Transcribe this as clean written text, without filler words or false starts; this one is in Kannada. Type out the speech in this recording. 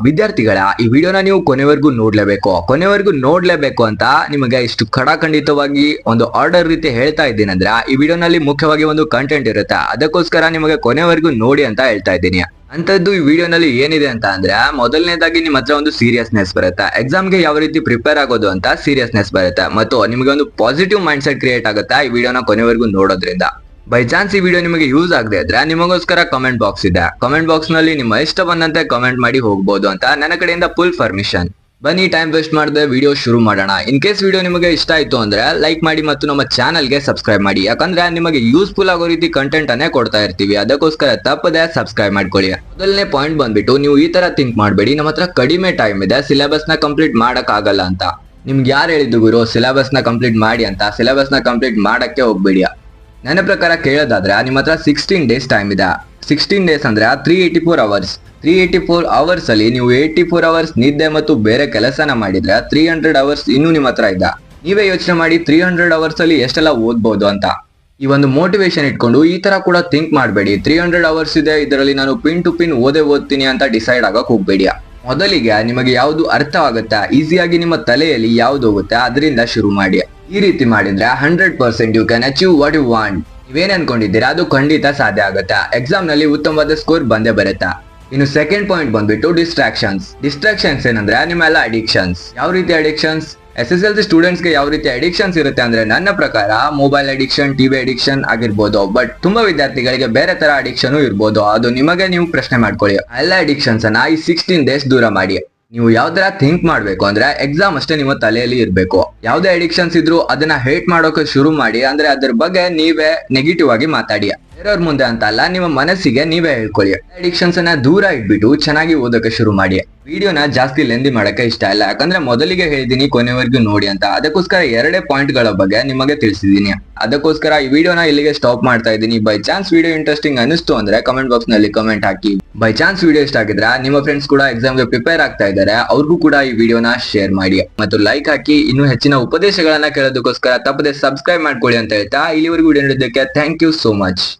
ವಿದ್ಯಾರ್ಥಿಗಳ ಈ ವಿಡಿಯೋನ ನೀವು ಕೊನೆವರೆಗೂ ನೋಡ್ಲೇಬೇಕು ಅಂತ ನಿಮಗೆ ಇಷ್ಟು ಖಡಾಖಂಡಿತವಾಗಿ ಒಂದು ಆರ್ಡರ್ ರೀತಿ ಹೇಳ್ತಾ ಇದ್ದೀನಿ ಅಂದ್ರೆ ಈ ವಿಡಿಯೋನಲ್ಲಿ ಮುಖ್ಯವಾಗಿ ಒಂದು ಕಂಟೆಂಟ್ ಇರುತ್ತೆ, ಅದಕ್ಕೋಸ್ಕರ ನಿಮಗೆ ಕೊನೆವರೆಗೂ ನೋಡಿ ಅಂತ ಹೇಳ್ತಾ ಇದ್ದೀನಿ. ಅಂತದ್ದು ಈ ವಿಡಿಯೋನಲ್ಲಿ ಏನಿದೆ ಅಂತ ಅಂದ್ರೆ, ಮೊದಲನೇದಾಗಿ ನಿಮ್ಮ ಹತ್ರ ಒಂದು ಸೀರಿಯಸ್ನೆಸ್ ಬರುತ್ತೆ, ಎಕ್ಸಾಮ್ಗೆ ಯಾವ ರೀತಿ ಪ್ರಿಪೇರ್ ಆಗೋದು ಅಂತ ಸೀರಿಯಸ್ನೆಸ್ ಬರುತ್ತೆ, ಮತ್ತು ನಿಮಗೆ ಒಂದು ಪಾಸಿಟಿವ್ ಮೈಂಡ್ ಸೆಟ್ ಕ್ರಿಯೇಟ್ ಆಗುತ್ತೆ ಈ ವಿಡಿಯೋನ ಕೊನೆವರೆಗೂ ನೋಡೋದ್ರಿಂದ. ಬೈ ಚಾನ್ಸ್ ಈ ವಿಡಿಯೋ ನಿಮಗೆ ಯೂಸ್ ಆಗದೆ ಇದ್ರೆ ನಿಮಗೋಸ್ಕರ ಕಮೆಂಟ್ ಬಾಕ್ಸ್ ಇದೆ, ಕಮೆಂಟ್ ಬಾಕ್ಸ್ ನಲ್ಲಿ ನಿಮ್ಮ ಇಷ್ಟ ಬಂದಂತೆ ಕಮೆಂಟ್ ಮಾಡಿ ಹೋಗಬಹುದು ಅಂತ ನನ್ನ ಕಡೆಯಿಂದ ಫುಲ್ ಪರ್ಮಿಷನ್. ಬನ್ನಿ ಟೈಮ್ ವೇಸ್ಟ್ ಮಾಡದೆ ವಿಡಿಯೋ ಶುರು ಮಾಡೋಣ. ಇನ್ ಕೇಸ್ ವಿಡಿಯೋ ನಿಮಗೆ ಇಷ್ಟ ಆಯ್ತು ಅಂದ್ರೆ ಲೈಕ್ ಮಾಡಿ ಮತ್ತು ನಮ್ಮ ಚಾನಲ್ಗೆ ಸಬ್ಸ್ಕ್ರೈಬ್ ಮಾಡಿ, ಯಾಕಂದ್ರೆ ನಿಮಗೆ ಯೂಸ್ಫುಲ್ ಆಗೋ ರೀತಿ ಕಂಟೆಂಟ್ ಅನ್ನೇ ಕೊಡ್ತಾ ಇರ್ತೀವಿ, ಅದಕ್ಕೋಸ್ಕರ ತಪ್ಪದೆ ಸಬ್ಸ್ಕ್ರೈಬ್ ಮಾಡ್ಕೊಳ್ಳಿ. ಮೊದಲನೇ ಪಾಯಿಂಟ್ ಬಂದ್ಬಿಟ್ಟು, ನೀವು ಈ ತರ ಥಿಂಕ್ ಮಾಡಬೇಡಿ, ನಮ್ಮ ಹತ್ರ ಕಡಿಮೆ ಟೈಮ್ ಇದೆ, ಸಿಲೆಬಸ್ ನ ಕಂಪ್ಲೀಟ್ ಮಾಡಕ್ ಆಗಲ್ಲ ಅಂತ. ನಿಮ್ಗೆ ಯಾರು ಹೇಳಿದ್ದು ಗುರು ಸಿಲೆಬಸ್ ನ ಕಂಪ್ಲೀಟ್ ಮಾಡಿ ಅಂತ? ಸಿಲೆಬಸ್ ನ ಕಂಪ್ಲೀಟ್ ಮಾಡಕ್ಕೆ ಹೋಗ್ಬೇಡಿ. ನನ್ನ ಪ್ರಕಾರ ಕೇಳೋದಾದ್ರೆ ನಿಮ್ಮ ಹತ್ರ 16 ಡೇಸ್ ಟೈಮ್ ಇದೆ. 16 ಡೇಸ್ ಅಂದ್ರೆ 384 ಅವರ್ಸ್. 384 ಅವರ್ಸ್ ಅಲ್ಲಿ ನೀವು 84 ಅವರ್ಸ್ ನಿದ್ದೆ ಮತ್ತು ಬೇರೆ ಕೆಲಸನ ಮಾಡಿದ್ರೆ 300 ಅವರ್ಸ್ ಇನ್ನೂ ನಿಮ್ಮ ಹತ್ರ ಇದೆ. ನೀವೇ ಯೋಚನೆ ಮಾಡಿ 300 ಅವರ್ಸ್ ಅಲ್ಲಿ ಎಷ್ಟೆಲ್ಲ ಓದ್ಬಹುದು ಅಂತ. ಈ ಒಂದು ಮೋಟಿವೇಶನ್ ಇಟ್ಕೊಂಡು ಈ ತರ ಕೂಡ ಥಿಂಕ್ ಮಾಡಬೇಡಿ. 300 ಅವರ್ಸ್ ಇದೆ, ಇದರಲ್ಲಿ ನಾನು ಪಿನ್ ಟು ಪಿನ್ ಓದ್ತೀನಿ ಅಂತ ಡಿಸೈಡ್ ಆಗಕ್ ಹೋಗ್ಬೇಡಿ. ಮೊದಲಿಗೆ ನಿಮಗೆ ಯಾವ್ದು ಅರ್ಥವಾಗುತ್ತೆ, ಈಸಿಯಾಗಿ ನಿಮ್ಮ ತಲೆಯಲ್ಲಿ ಯಾವ್ದು ಹೋಗುತ್ತೆ ಅದರಿಂದ ಶುರು ಮಾಡಿ. ಈ ರೀತಿ ಮಾಡಿದ್ರೆ 100% you can achieve what you want. ನೀವೇನ್ ಅನ್ಕೊಂಡಿದ್ದೀರಾ ಅದು ಖಂಡಿತ ಸಾಧ್ಯ ಆಗುತ್ತೆ. ಎಕ್ಸಾಮ್ ನಲ್ಲಿ ಉತ್ತಮವಾದ ಸ್ಕೋರ್ ಬಂದೇ ಬರುತ್ತೆ. ಇನ್ನು ಸೆಕೆಂಡ್ ಪಾಯಿಂಟ್ ಬಂದ್ಬಿಟ್ಟು ಡಿಸ್ಟ್ರಾಕ್ಷನ್ಸ್ ಏನಂದ್ರೆ ನಿಮ್ಮೆಲ್ಲ ಅಡಿಕ್ಷನ್ಸ್. ಯಾವ ರೀತಿ ಅಡಿಕ್ಷನ್ಸ್? SSLC ಸ್ಟೂಡೆಂಟ್ಸ್ ಗೆ ಯಾವ ರೀತಿ ಅಡಿಕ್ಷನ್ಸ್ ಇರುತ್ತೆ ಅಂದ್ರೆ, ನನ್ನ ಪ್ರಕಾರ ಮೊಬೈಲ್ ಅಡಿಕ್ಷನ್, ಟಿವಿ ಅಡಿಕ್ಷನ್ ಆಗಿರ್ಬೋದು. ಬಟ್ ತುಂಬಾ ವಿದ್ಯಾರ್ಥಿಗಳಿಗೆ ಬೇರೆ ತರ ಅಡಿಕ್ಷನ್ ಇರ್ಬೋದು, ಅದು ನಿಮಗೆ ನೀವು ಪ್ರಶ್ನೆ ಮಾಡ್ಕೊಳ್ಳಿ. ಎಲ್ಲ ಅಡಿಕ್ಷನ್ಸ್ ಅನ್ನ ಈ 16 ಡೇಸ್ ದೂರ ಮಾಡಿ. ನೀವು ಯಾವ್ದರ ಥಿಂಕ್ ಮಾಡ್ಬೇಕು ಅಂದ್ರೆ ಎಕ್ಸಾಮ್ ಅಷ್ಟೇ ನಿಮ್ಮ ತಲೆಯಲ್ಲಿ ಇರ್ಬೇಕು. ಯಾವ್ದೇ ಅಡಿಕ್ಷನ್ಸ್ ಇದ್ರು ಅದನ್ನ ಹೇಟ್ ಮಾಡೋಕೆ ಶುರು ಮಾಡಿ, ಅಂದ್ರೆ ಅದ್ರ ಬಗ್ಗೆ ನೀವೇ ನೆಗೆಟಿವ್ ಆಗಿ ಮಾತಾಡಿ. ಬೇರೆಯವ್ರ ಮುಂದೆ ಅಂತ ಅಲ್ಲ, ನಿಮ್ಮ ಮನಸ್ಸಿಗೆ ನೀವೇ ಹೇಳ್ಕೊಳ್ಳಿ. ಅಡಿಕ್ಷನ್ಸ್ ಅನ್ನ ದೂರ ಇಟ್ಬಿಟ್ಟು ಚೆನ್ನಾಗಿ ಓದೋಕೆ ಶುರು ಮಾಡಿ. ವಿಡಿಯೋನ ಜಾಸ್ತಿ ಲೆಂದಿ ಮಾಡಕ್ಕೆ ಇಷ್ಟ ಇಲ್ಲ, ಯಾಕಂದ್ರೆ ಮೊದಲಿಗೆ ಹೇಳಿದೀನಿ ಕೊನೆವರೆಗೂ ನೋಡಿ ಅಂತ, ಅದಕ್ಕೋಸ್ಕರ 2 ಪಾಯಿಂಟ್ ಗಳ ಬಗ್ಗೆ ನಿಮಗೆ ತಿಳಿಸಿದೀನಿ. ಅದಕ್ಕೋಸ್ಕರ ಈ ವಿಡಿಯೋನ ಇಲ್ಲಿಗೆ ಸ್ಟಾಪ್ ಮಾಡ್ತಾ ಇದ್ದೀನಿ. ಬೈ ಚಾನ್ಸ್ ವಿಡಿಯೋ ಇಂಟ್ರೆಸ್ಟಿಂಗ್ ಅನಿಸ್ತು ಅಂದ್ರೆ ಕಮೆಂಟ್ ಬಾಕ್ಸ್ ನಲ್ಲಿ comment hockey. By chance video ಇಷ್ಟ ಆಗಿದ್ರೆ ನಿಮ್ಮ ಫ್ರೆಂಡ್ಸ್ ಕೂಡ ಎಕ್ಸಾಮ್ ಗೆ ಪ್ರಿಪೇರ್ ಆಗ್ತಾ ಇದ್ದಾರೆ, ಅವ್ರಿಗೂ ಕೂಡ ಈ ವಿಡಿಯೋನ ಶೇರ್ ಮಾಡಿ ಮತ್ತು ಲೈಕ್ ಹಾಕಿ. ಇನ್ನು ಹೆಚ್ಚಿನ ಉಪದೇಶಗಳನ್ನ ಕೇಳೋದಕ್ಕೋಸ್ಕರ ತಪ್ಪದೆ ಸಬ್ಸ್ಕ್ರೈಬ್ ಮಾಡ್ಕೊಳ್ಳಿ ಅಂತ ಹೇಳ್ತಾ ಇಲ್ಲಿವರೆಗೂ ವಿಡಿಯೋ ನೋಡಿದ್ದಕ್ಕೆ ಥ್ಯಾಂಕ್ ಯು ಸೋ ಮಚ್.